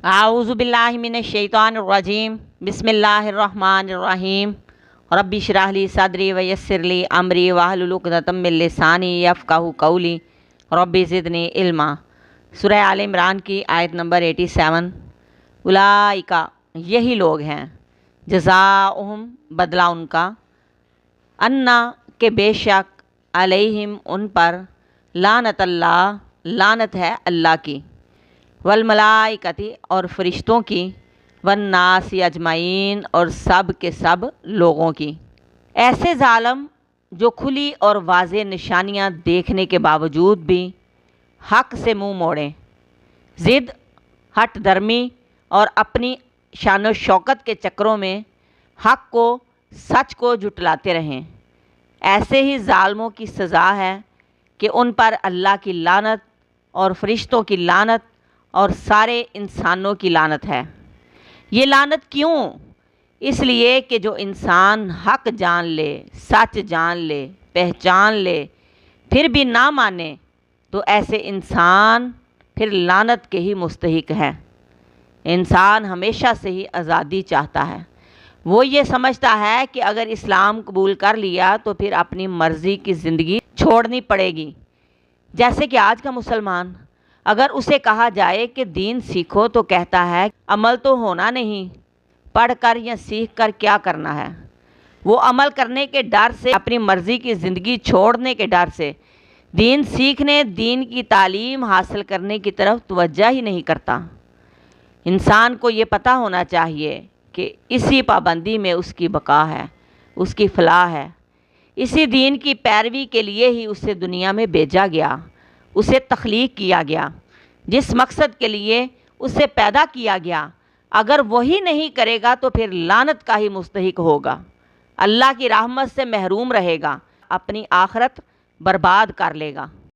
अऊज़ु बिल्लाहि मिनश शैतानिर रजीम बिस्मिल्लाहिर रहमानिर रहीम रब्बि इश्रह ली सदरी व यस्सिर ली अमरी वहलुल उक़दतम मिन लिसानी यफ़क़हू क़ौली रब्बि ज़िदनी इल्मा। सूरह आल इमरान की आयत नंबर 87। उलाइका यही लोग हैं, जज़ाउहुम बदला उनका, अन्ना के बेशक, अलैहिम उन पर, लानतल्लाह लानत है अल्लाह की, वल मलाइकति और फरिश्तों की, वन्नास अजमाइन और सब के सब लोगों की। ऐसे ज़ालम जो खुली और वाज़ेह निशानियाँ देखने के बावजूद भी हक़ से मुँह मोड़ें, ज़िद हट धर्मी और अपनी शान व शौकत के चक्करों में हक़ को सच को जुटलाते रहें, ऐसे ही ज़ालमों की सज़ा है कि उन पर अल्लाह की लानत और फरिश्तों की लानत और सारे इंसानों की लानत है। ये लानत क्यों? इसलिए कि जो इंसान हक़ जान ले, सच जान ले, पहचान ले, फिर भी ना माने, तो ऐसे इंसान फिर लानत के ही मुस्तहिक है। इंसान हमेशा से ही आज़ादी चाहता है। वो ये समझता है कि अगर इस्लाम कबूल कर लिया तो फिर अपनी मर्ज़ी की ज़िंदगी छोड़नी पड़ेगी। जैसे कि आज का मुसलमान, अगर उसे कहा जाए कि दीन सीखो तो कहता है अमल तो होना नहीं, पढ़ कर या सीख कर क्या करना है। वो अमल करने के डर से, अपनी मर्ज़ी की ज़िंदगी छोड़ने के डर से दीन सीखने, दीन की तालीम हासिल करने की तरफ तवज्जो ही नहीं करता। इंसान को ये पता होना चाहिए कि इसी पाबंदी में उसकी बका है, उसकी फलाह है। इसी दीन की पैरवी के लिए ही उसे दुनिया में भेजा गया, उसे तख्लीक किया गया, जिस मकसद के लिए उसे पैदा किया गया। अगर वही नहीं करेगा तो फिर लानत का ही मुस्तहिक होगा, अल्लाह की रहमत से महरूम रहेगा, अपनी आखिरत बर्बाद कर लेगा।